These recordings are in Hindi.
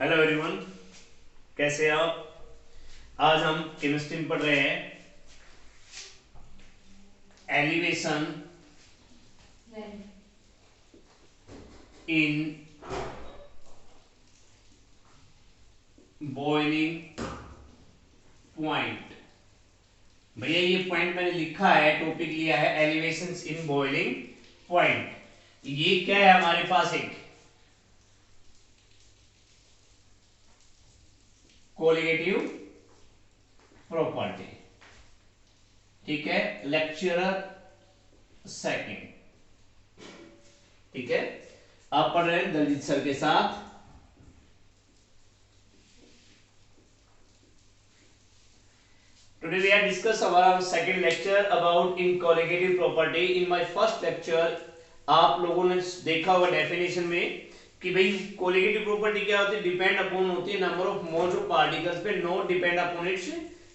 हेलो एवरीवन, कैसे हैं आप। आज हम केमिस्ट्री में पढ़ रहे हैं एलिवेशन इन बॉइलिंग पॉइंट। भैया ये पॉइंट मैंने लिखा है, टॉपिक लिया है एलिवेशंस इन बॉइलिंग पॉइंट। ये क्या है हमारे पास, एक कोलिगेटिव प्रॉपर्टी। ठीक है, लेक्चरर सेकंड। ठीक है, आप पढ़ रहे हैं दलजीत सर के साथ। Today we are discuss our second lecture about in colligative property. In my first lecture आप लोगों ने देखा होगा डेफिनेशन में कि भाई कोलिगेटिव प्रॉपर्टी क्या होती है, डिपेंड अपॉन होती है number of moles of particles पे, not depend upon its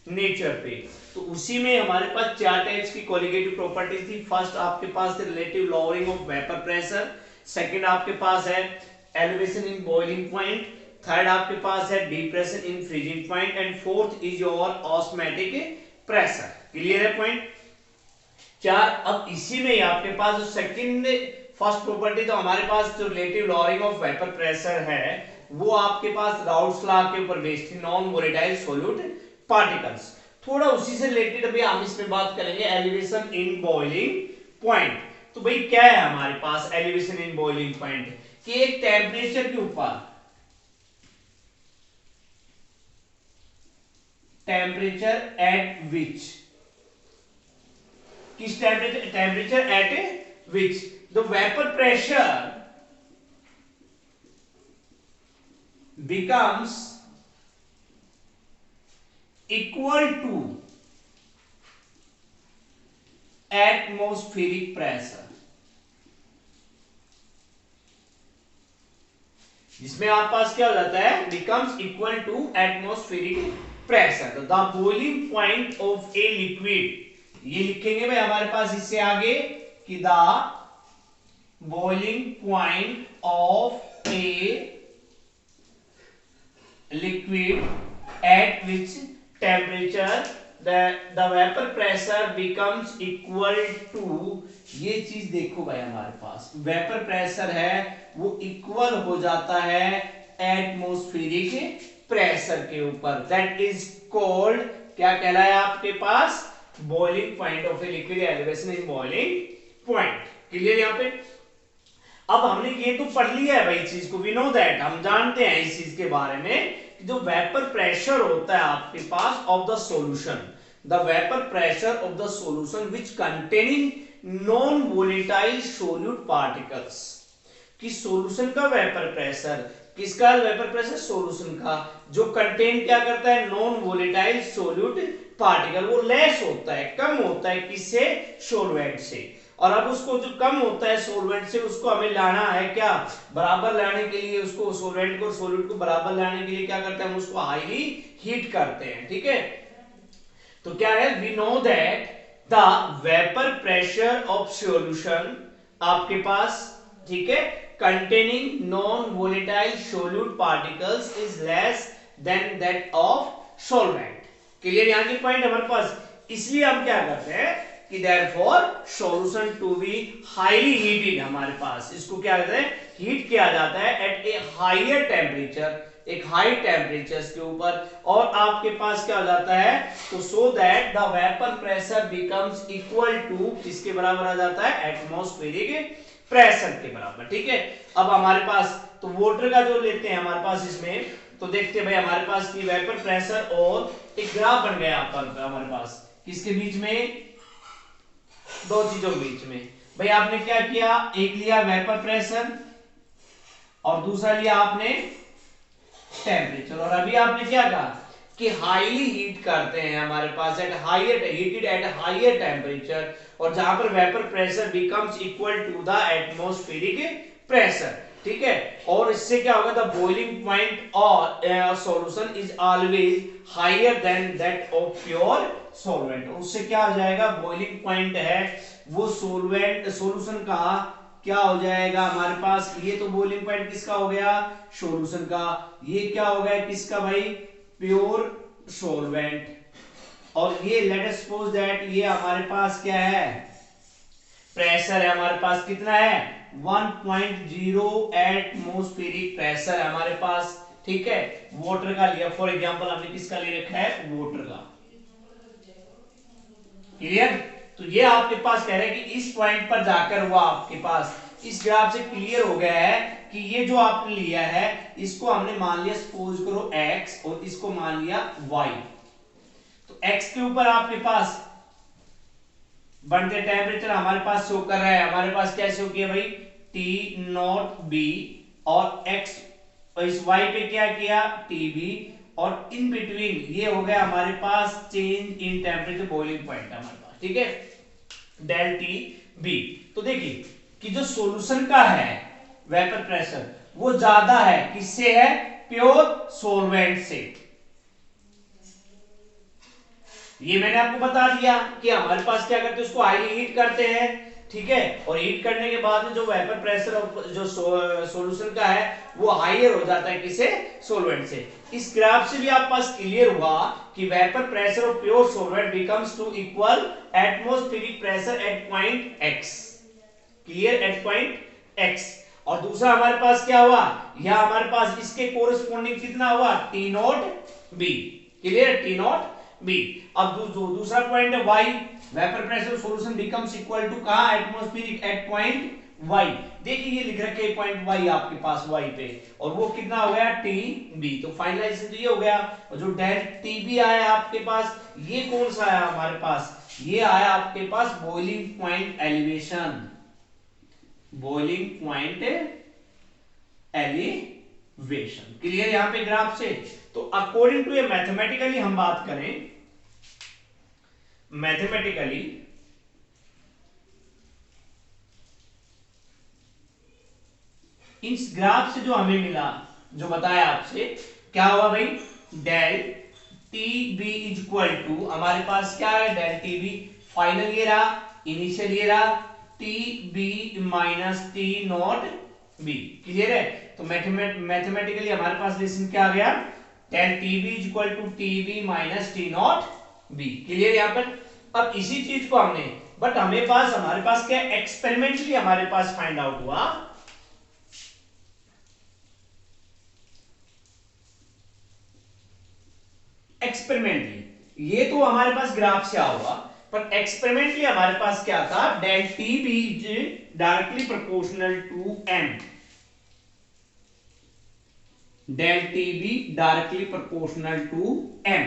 nature पे। तो उसी में हमारे पास चार टाइप्स की कोलिगेटिव प्रॉपर्टीज थी। फर्स्ट आपके पास है relative lowering of vapour pressure, second आपके पास है elevation in boiling point, third आपके पास है depression in freezing point and fourth is your osmotic pressure. Clear है पॉइंट चार। अब इसी में आपके पास जो सेकंड फर्स्ट प्रॉपर्टी, तो हमारे पास जो relative lowering of vapour pressure है वो आपके पास राउल्ट्स लॉ के ऊपर बेस्ड थी, नॉन वोलेटाइल सॉल्यूट पार्टिकल्स। थोड़ा उसी से रिलेटेड अभी हम इसमें बात करेंगे एलिवेशन इन बॉइलिंग पॉइंट। तो भाई क्या है हमारे पास एलिवेशन इन बॉइलिंग पॉइंट कि एक टेम्परेचर के ऊपर, टेम्परेचर एट विच, किस temperature at which the vapour pressure becomes equal to atmospheric pressure, जिसमें आप पास क्या हो जाता है, becomes equal to atmospheric pressure. the boiling point of a liquid, ये लिखेंगे भाई हमारे पास इससे आगे कि the boiling point of A liquid at which temperature the vapor pressure becomes equal to, ये चीज देखो भाई हमारे पास वेपर प्रेशर है वो इक्वल हो जाता है एटमॉस्फेरिक प्रेशर के ऊपर। दैट इज कॉल्ड, क्या कहलाया आपके पास, boiling point of a liquid, elevation in boiling point. Clear यहाँ पे। अब हमने ये तो पढ़ लिया है भाई चीज को, वी नो दैट, हम जानते हैं इस चीज के बारे में कि जो वेपर प्रेशर होता है आपके पास of the solution, the vapour pressure of the solution which containing non volatile solute particles, कि सॉल्यूशन का वेपर प्रेशर, किसका वेपर प्रेशर, सॉल्यूशन का, जो कंटेन क्या करता है, नॉन वोलेटाइल सोल्यूट पार्टिकल, वो लेस होता है, कम होता है किससे, सॉल्वेंट से। और अब उसको जो कम होता है सॉल्वेंट से, उसको हमें लाना है क्या, बराबर लाने के लिए, उसको सॉल्वेंट को सॉल्यूट को बराबर लाने के लिए क्या करते हैं, हम उसको हाईली हीट करते हैं। ठीक है, तो क्या है, we know that the vapour pressure of solution आपके पास, ठीक है, containing non-volatile solute particles is less than that of solvent। Clear यहाँ की पॉइंट हमारे पास। इसलिए हम क्या करते हैं कि therefore solution to be highly heated, हमारे पास इसको क्या कहते हैं, हीट किया जाता है at a higher temperature, एक हाई टेम्परेचर के ऊपर, और आपके पास क्या हो जाता है, तो so that the vapour pressure becomes equal to, किसके बराबर आ जाता है, एटमॉस्फेरिक प्रेशर के बराबर। ठीक है, अब हमारे पास तो वाटर का जो लेते हैं हमारे पास इसमें, तो देखते हैं भाई हमारे पास की वेपर प्रेशर और एक ग्राफ बन गया पर हमारे पास, किसके बीच में, दो चीजों के बीच में। भाई आपने क्या किया, एक लिया वेपर प्रेशर और दूसरा लिया आपने टेम्परेचर, और अभी आपने क्या कहा कि हाईली हीट करते हैं हमारे पास at higher, heated at higher temperature, और जहां पर vapour pressure becomes equal to the atmospheric pressure. ठीक है, और इससे क्या होगा, द बॉइलिंग पॉइंट और solution is always higher than that of pure solvent. उससे क्या हो जाएगा, बॉइलिंग पॉइंट है वो सॉल्वेंट सॉल्यूशन का क्या हो जाएगा हमारे पास, ये तो बॉइलिंग पॉइंट किसका हो गया, सॉल्यूशन का, ये क्या हो गया किसका भाई, प्योर सॉल्वेंट। और ये लेट अस सपोज दैट ये हमारे पास क्या है, प्रेशर है हमारे पास, कितना है 1.0 एटमॉस्फेरिक प्रेशर है हमारे पास, ठीक है। वाटर का लिया फॉर एग्जांपल, हमने किसका ले रखा है, वाटर का, क्लियर। तो ये आपके पास कह रहे हैं कि इस पॉइंट पर जाकर हुआ आपके पास, इस ग्राफ से क्लियर हो गया है कि ये जो आपने लिया है इसको हमने मान लिया सपोज करो x और इसको मान लिया y। तो x के ऊपर आपके पास बनते टेम्परेचर हमारे पास शो कर रहा है, हमारे पास क्या शो किया भाई T0B, और x और इस y पे क्या किया TB, और इन बिटवीन ये हो गया हमारे पास change in temperature boiling point हमारे पास, ठीक है, डेल TB। तो देखिए कि जो सॉल्यूशन का है वेपर प्रेशर वो ज्यादा है, किससे है, प्योर सॉल्वेंट से। ये मैंने आपको बता दिया कि हमारे पास क्या करते हैं, उसको हाईली हीट करते हैं, ठीक है, और हीट करने के बाद में जो वेपर प्रेशर जो सॉल्यूशन का है वो हायर हो जाता है, किसे, सॉल्वेंट से। इस ग्राफ से भी आप पास क्लियर हुआ कि vapour pressure of pure solvent becomes to equal atmospheric pressure at point x, clear, at point x। और दूसरा हमारे पास क्या हुआ, यह हमारे पास इसके कोरिस्पोंडिंग कितना हुआ T0B, क्लियर, T0B। अब दूसरा पॉइंट है y, vapour pressure solution becomes equal to कहां, एटमॉस्फेरिक एट पॉइंट y। देखिए ये लिख रखे पॉइंट y आपके पास y पे, और वो कितना हो गया TB। तो फाइनलाइजेशन तो ये हो गया, और जो डेल TB आया आपके पास ये कौन सा आया हमारे पास, ये आया आपके पास boiling point elevation, boiling point elevation, clear यहां पे ग्राफ से। तो अकॉर्डिंग टू ये मैथमेटिकली हम बात करें, मैथमेटिकली इस ग्राफ से जो हमें मिला, जो बताया आपसे, क्या हुआ भाई, del TB is equal to हमारे पास क्या है, डेल टीबी फाइनल ये रहा, इनिशियल ये रहा, TB minus T naught B, clear है। तो मैथमेटिकली हमारे पास रिलेशन क्या आ गया, del TB is equal to TB minus T naught B, clear यहां पर। अब इसी चीज को हमने, बट हमारे पास क्या एक्सपेरिमेंटली हमारे पास फाइंड आउट हुआ, एक्सपेरिमेंटली, ये तो हमारे पास ग्राफ से आया हुआ, पर एक्सपेरिमेंटली हमारे पास क्या था, del T B is directly proportional to M, del T B directly proportional to M.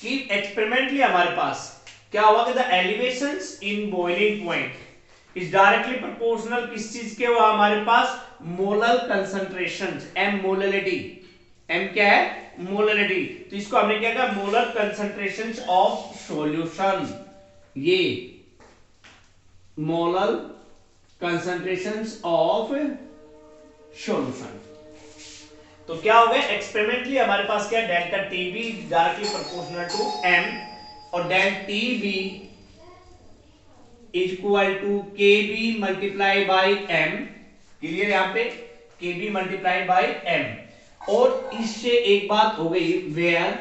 कि एक्सपेरिमेंटली हमारे पास क्या हुआ कि the elevations in boiling point is directly proportional किस चीज के हुआ हमारे पास, molar concentration, M molarity, M क्या है, मोलरिटी। तो इसको हमने क्या कहा, मोलर कंसंट्रेशन ऑफ सॉल्यूशन, ये मोलर कंसंट्रेशन ऑफ सॉल्यूशन। तो क्या हो गया, एक्सपेरिमेंटली हमारे पास क्या, delta TB directly proportional to M, और del TB is equal to KB multiply by M, clear यहां पे, केबी मल्टीप्लाई बाई एम। और इससे एक बात हो गई, where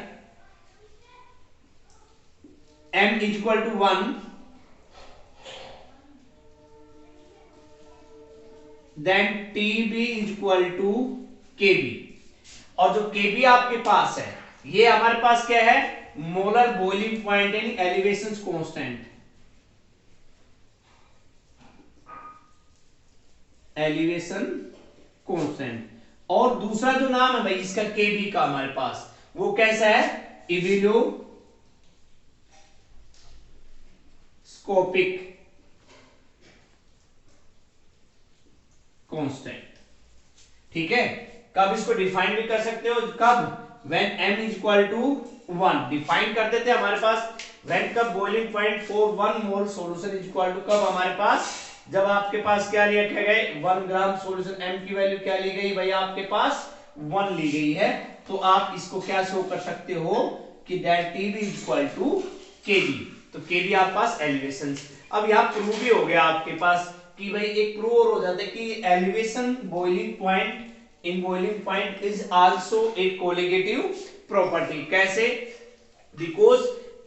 m is equal to 1 then tb is equal to kb। और जो kb आपके पास है ये हमारे पास क्या है, मोलर बॉइलिंग पॉइंट यानी एलिवेशन कांस्टेंट, एलिवेशन कांस्टेंट। और दूसरा जो नाम है भाई इसका kb का हमारे पास, वो कैसा है, इवेलोस्कोपिक कांस्टेंट, ठीक है। कब इसको डिफाइन भी कर सकते हो, कब, when m is equal to 1 define कर देते हैं हमारे पास, when कब boiling point for 1 mole solution is equal to कब हमारे पास, जब आपके पास क्या लिया गया, 1 ग्राम सॉल्यूशन, m की वैल्यू क्या ली गई भाई आपके पास 1 ली गई है। तो आप इसको क्या शो कर सकते हो कि del T B is equal to K B. तो के बी आपके पास एलिवेशन। अब यहाँ प्रूव भी हो गया आपके पास कि भाई एक प्रूव और हो जाता है कि elevation boiling point in boiling point is also a colligative property. कैसे? Because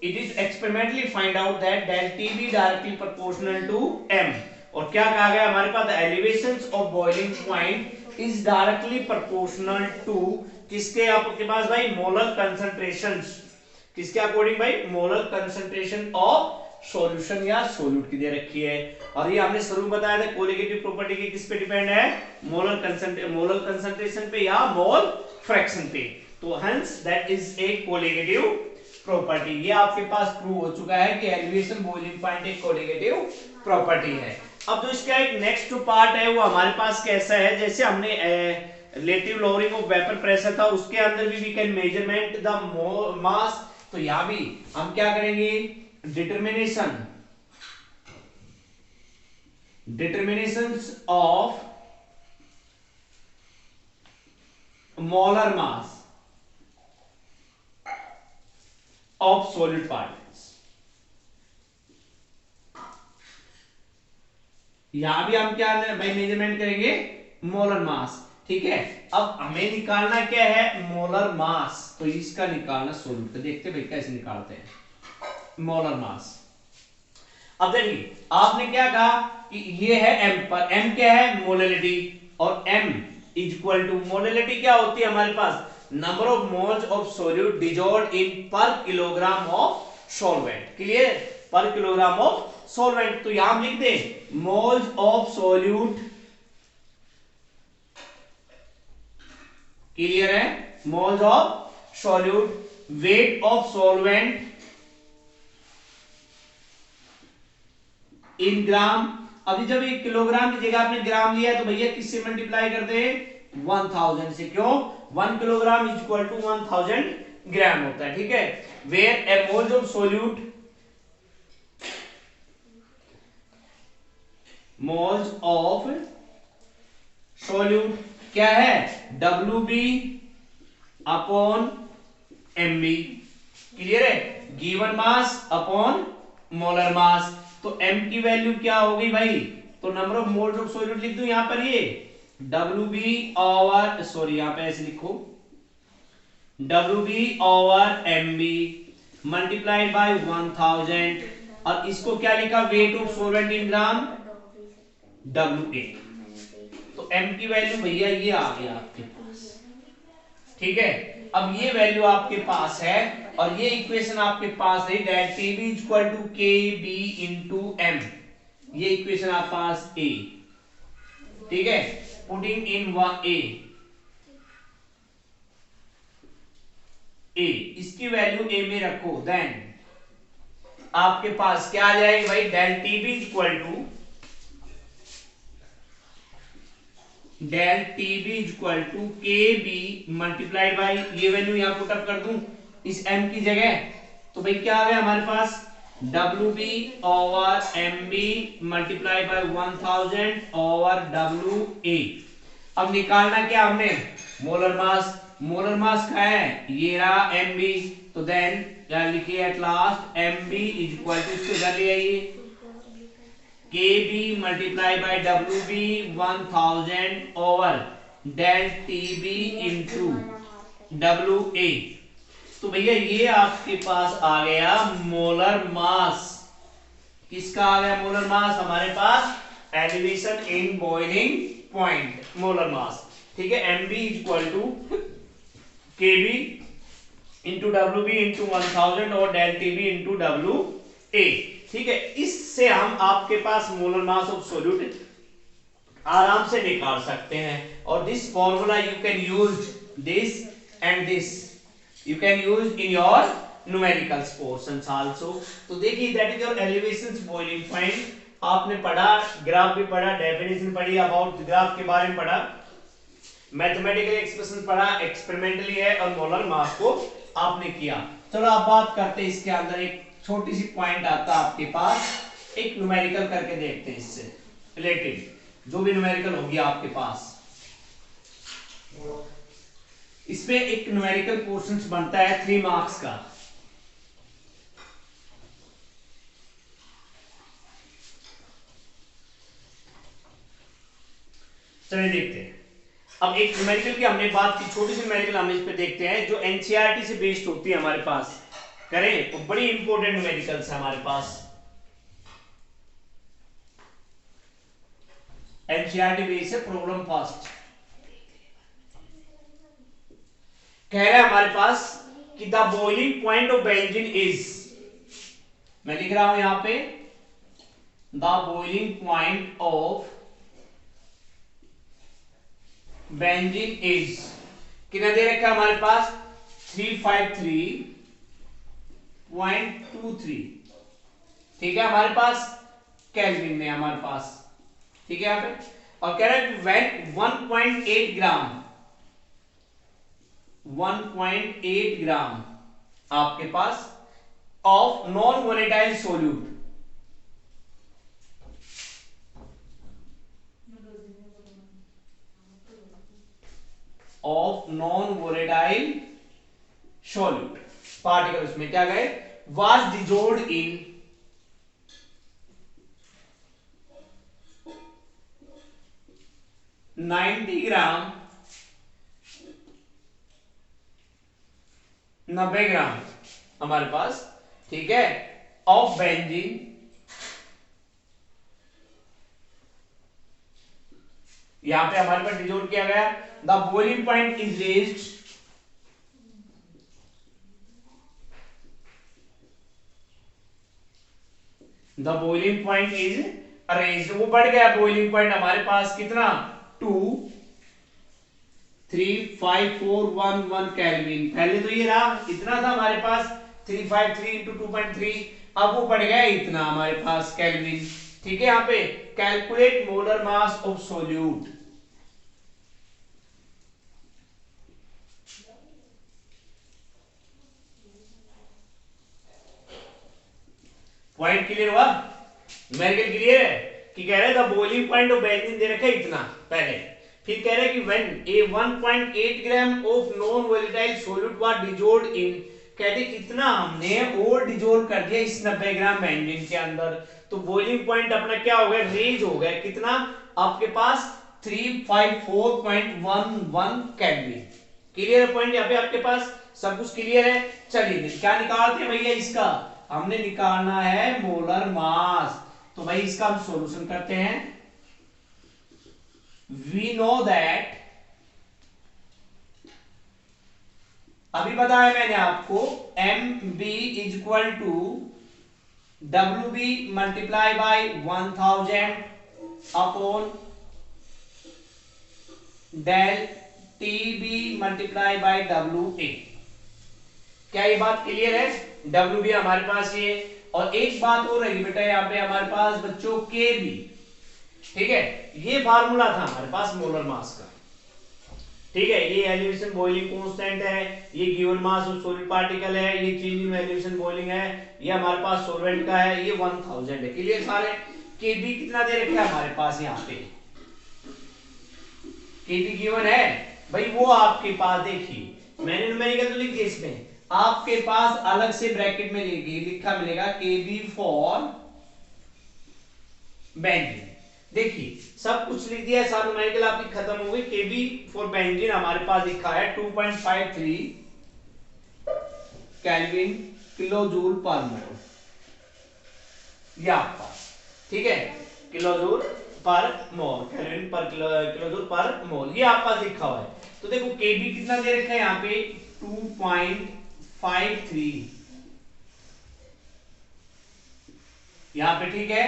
it is experimentally find out that del TB directly proportional to M. और क्या कहा गया हमारे पास? Elevations of boiling point is directly proportional to किसके आपके पास भाई? Molar concentrations. किसके अकॉर्डिंग भाई? मोलर कंसंट्रेशन ऑफ सॉल्यूशन या सोल्यूट की दे रखी है। और ये हमने शुरू में बताया था कोलिगेटिव प्रॉपर्टी की किस पे डिपेंड है? मोलर कंसंट्रेशन पे या मोल फ्रैक्शन पे। तो hence that is a colligative property. ये आपके पास प्रूव हो चुका है कि एलिवेशन बॉइलिंग पॉइंट एक कोलिगेटिव प्रॉपर्टी है। अब जो इसका एक नेक्स्ट पार्ट है वो हमारे पास कैसा है? जैसे हमने relative lowering of vapour pressure था, उसके अंदर भी we can measurement the mass. तो यहां भी हम क्या करेंगे? determinations of molar mass of solid particles। यहां भी हम क्या भाई मेजरमेंट करेंगे? Molar mass. ठीक है, अब हमें निकालना क्या है? Molar mass. तो इसका निकालना सोल्यूट। देखते भाई कैसे निकालते हैं मोलर मास। अब देखिए आपने क्या कहा कि ये है m पर। m क्या है? मोलैलिटी। और m is equal to molality क्या होती है हमारे पास? Number of moles of solute dissolved in per kilogram of solvent. Clear? Per kilogram of solvent. तो यहां हम लिख दें मोल्स ऑफ सॉल्यूट। क्लियर है? Moles of solute, weight of solvent in gram. अभी जब एक किलोग्राम की जगह आपने ग्राम लिया है तो भैया किससे मल्टीप्लाई करते हैं? 1000 से। क्यों? 1 kilogram is equal to 1000 gram होता है। ठीक है, where a moles of solute, moles of solute क्या है? WB upon MB। क्लियर है? Given mass upon molar mass. तो m की वैल्यू क्या हो गई भाई? तो number of moles of solute लिख दूं यहां पर, ये WB ओवर, सॉरी यहां पे ऐसे लिखो, WB over MB multiplied by 1000। और इसको क्या लिखा? Wait of solvent in gram WA। तो m की वैल्यू भैया ये आ गया आपके पास। ठीक है, अब ये वैल्यू आपके पास है और ये इक्वेशन आपके पास है del TB equal to KB into M। ये इक्वेशन आपके पास A। ठीक है, पुटिंग इन A इसकी वैल्यू A में रखो, देन आपके पास क्या आ जाएगी भाई? Del TB equal to KB multiplied by, ये वैल्यू यहां पुट अप कर दूं इस m की जगह, तो भाई क्या आ गया हमारे पास? WB over MB multiply by 1000 over WA। अब निकालना क्या हमने? Molar mass. मोलर मास क्या है? ये रहा MB। तो देन क्या लिखिए at last? MB is equal to, इसको कर लिया ये KB multiply by WB 1000 over del TB into WA। तो भैया ये आपके पास आ गया मोलर मास। किसका आ गया मोलर मास? हमारे पास elevation in boiling point molar mass. ठीक है, MB equal to KB into WB into 1000 और डेल TB इंटू WA। ठीक है, इससे हम आपके पास मोलर मास ऑफ सॉल्यूट आराम से निकाल सकते हैं। और this formula you can use this and this, you can use in your numericals portions also। तो देखिए that is your elevations boiling point। आपने पढ़ा, ग्राफ भी पढ़ा, डेफिनेशन पढ़ी, अबाउट ग्राफ के बारे में पढ़ा, मैथमेटिकल एक्सप्रेशन पढ़ा, एक्सपेरिमेंटली है, और मोलर मास को आपने किया। चलो अब बात करते हैं इसके अंदर एक छोटी सी पॉइंट आता है आपके पास, एक न्यूमेरिकल करके देखते हैं इससे रिलेटेड, जो भी न्यूमेरिकल होगी आपके पास। इसमें एक न्यूमेरिकल पोर्शन बनता है 3 मार्क्स का। चलिए देखते हैं। अब एक न्यूमेरिकल की हमने बात की, छोटी सी न्यूमेरिकल हम इस पे देखते हैं जो एनसीईआरटी से बेस्ड होती है हमारे पास, करें तो बड़ी इंपॉर्टेंट न्यूमेरिकल्स है हमारे पास। एनसीईआरटी बेस्ड से प्रॉब्लम फास्ट कह रहा है हमारे पास कि the boiling point of benzene is, मैं लिख रहा हूं यहां पे, the boiling point of benzene is, कितना दे रखा है हमारे पास 353.23, ठीक है हमारे पास केल्विन में हमारे पास, ठीक है यहां पे। और कह रहा है व्हेन 1.8 ग्राम 1.8 ग्राम आपके पास of non volatile solute, of non volatile solute particle, उसमें क्या गए, वाज डिजोल्व्ड इन 90 ग्राम 90 ग्राम हमारे पास, ठीक है, ऑफ बेंजीन, यहां पे हमारे पास डिजोल्व किया गया, the boiling point is raised the boiling point is raised, वो बढ़ गया बॉइलिंग पॉइंट हमारे पास कितना 2,35411 केल्विन, पहले तो ये रहा इतना था हमारे पास 353 इंटू 2.3, अब वो बढ़ गया इतना हमारे पास केल्विन, ठीक है। यहां पे calculate molar mass of solute, point clear हुआ, न्यूमेरिकल क्लियर है कि कह रहे हैं the boiling point of benzene दे रखा है इतना पहले, फिर कह रहे हैं कि when a 1.8 gram of non volatile solute was dissolved in, कहते कितना हमने और डिजोल्व कर दिया इस 90 ग्राम बेंजीन के अंदर, तो बॉइलिंग पॉइंट अपना क्या हो गया, रेज हो गया कितना आपके पास 354.11 केल्विन, क्लियर है पॉइंट यहाँ पे आपके पास, सब कुछ क्लियर है। चलिए क्या निकालते हैं भैया, इसका हमने निकालना है मोलर मास, तो भाई इसका हम सॉल्यूशन करते हैं। वी नो दैट, अभी बताया मैंने आपको, M B is equal to W B multiply by 1000 upon del T B multiply by W A, क्या ये बात क्लियर है, डब्ल्यू बी हमारे पास ये, और एक बात और रही बेटा यहाँ पे हमारे पास बच्चों के बी, ठीक है, ये फार्मूला था हमारे पास मोलर मास का, ठीक है, ये एलिवेशन बॉइलिंग कांस्टेंट है, ये given mass of solid particle है, ये चेंज इन एलिवेशन बॉइलिंग है, ये हमारे पास सॉल्वेंट का है, ये 1000 है, क्लियर सारे। के बी कितना दे रखा है हमारे पास यहाँ पे, के बी गिवन है भाई, वो आपके पास देखिए मैंने न्यूमेरिकल तो लिख दिया, इसमें आपके पास अलग से ब्रैकेट में लिखा मिलेगा के बी फॉर बेंजीन, देखिए सब कुछ लिख दिया है, सारा न्यूमेरिकल आपकी खत्म हो गई, के बी फॉर बेंजीन हमारे पास लिखा है 2.53 केल्विन किलो जूल पर मोल, ये आपका, ठीक है, किलो जूल पर मोल, केल्विन पर किलो जूल पर मोल, ये आपका लिखा हुआ है। तो देखो के बी कितना दे रखा है यहाँ पे 2.53, यहां पे, ठीक है,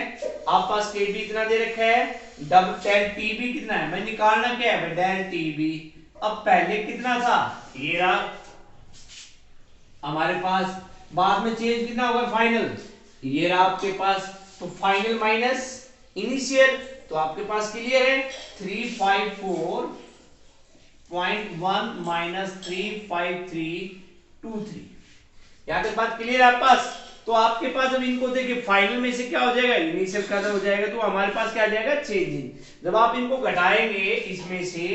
आप पास के बी इतना दे रखा है, डबल डेल टी बी कितना है, मैं निकालना क्या है डेल टी बी, अब पहले कितना था ये रहा हमारे पास, बाद में चेंज कितना होगा फाइनल, ये रहा आपके पास, तो फाइनल माइनस इनिशियल, तो आपके पास क्लियर है 354.1 माइनस 35323, यहां तक बात क्लियर है आपके पास। तो आपके पास अब इनको देखिए फाइनल में से क्या हो जाएगा, इनिशियल खत्म हो जाएगा, तो हमारे पास क्या आ जाएगा चेंज इन, जब आप इनको घटाएंगे इसमें से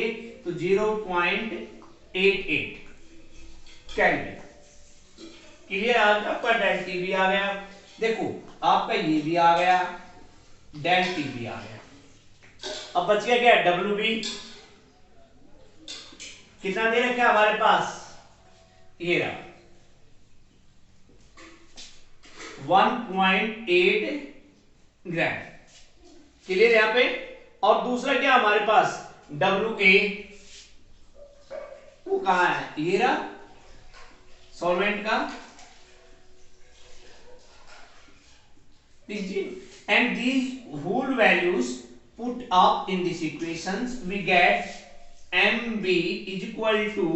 तो 0.88 केल्विन, क्लियर, आपका डेल टी भी आ गया, देखो आपका ये भी आ गया, डेल टी भी आ गया, अब बच गया क्या डब्ल्यू बी, कितना दे रखा है हमारे पास, ये रहा 1.8 ग्राम, क्लियर यहां पे। और दूसरा क्या हमारे पास WA, वो कहां है, ये रहा सॉल्वेंट का, and these whole values put up in this equations we get MB is equal to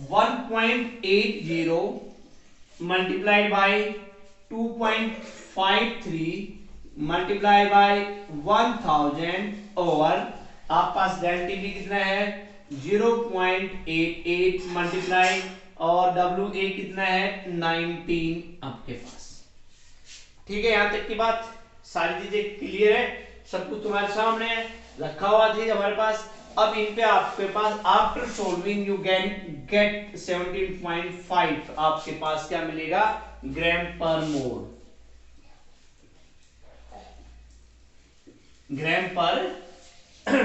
1.80 multiplied by 2.53 multiplied by 1000 over आप पास डेल्टा भी कितना है 0.88 मल्टीप्लाई और WA कितना है 19 आपके पास। ठीक है, यहां तक की बात सारी चीजें क्लियर है, सब कुछ तुम्हारे सामने है, रखा हुआ चीज हमारे पास। अब इन पे आपके पास आफ्टर सोल्विंग यू गेट 17.5 आपके पास क्या मिलेगा ग्राम पर मोल, ग्राम पर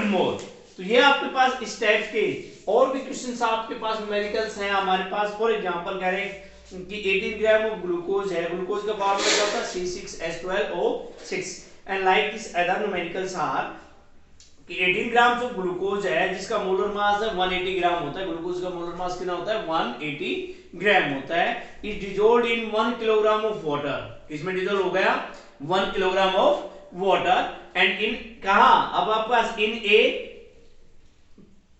मोल। तो ये आपके पास इस टाइप के और भी क्वेश्चंस आपके पास न्यूमेरिकल्स हैं हमारे पास। फॉर एग्जांपल कह रहे हैं कि 18 ग्राम ऑफ ग्लूकोज है, ग्लूकोज का फॉर्मूला क्या होता है C6H12O6 and like this other numericals are कि 18 ग्राम ऑफ ग्लूकोज है जिसका मोलर मास है 180 ग्राम होता है, ग्लूकोज का मोलर मास कितना होता है 180 ग्राम होता है, is dissolved in 1 kilogram of water, इसमें डिसॉल्व हो गया 1 kilogram of water and in कहां, अब आपके पास in a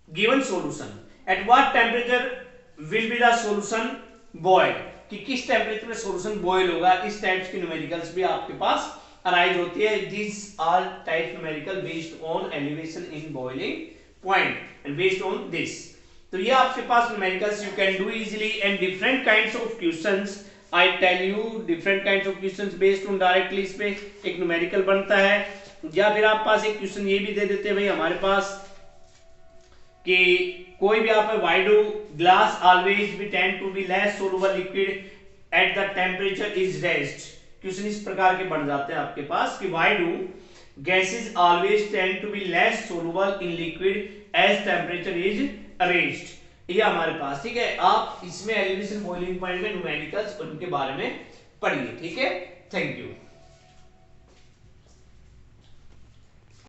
given solution at what temperature will be the solution boil, कि किस टेंपरेचर पे सॉल्यूशन बॉयल होगा। इस टाइप्स की न्यूमेरिकल्स भी आपके पास अराइज होती है। This are type numerical based on elevation in boiling point and based on this. तो ये आपके पास numericals you can do easily and different kinds of questions I tell you, different kinds of questions based on directly इस पे एक न्यूमेरिकल बनता है। या फिर आप पास एक क्वेश्चन ये भी दे देते हैं भाई हमारे पास कि कोई भी आप why do glass always be tend to be less soluble liquid at the temperature is raised, question इस प्रकार के बन जाते हैं आपके पास कि why do gases always tend to be less soluble in liquid as temperature is raised, ये हमारे पास। ठीक है, आप इसमें एलिवेशन बॉइलिंग पॉइंट में न्यूमेरिकल्स उनके बारे में पढ़िए। ठीक है, थैंक यू।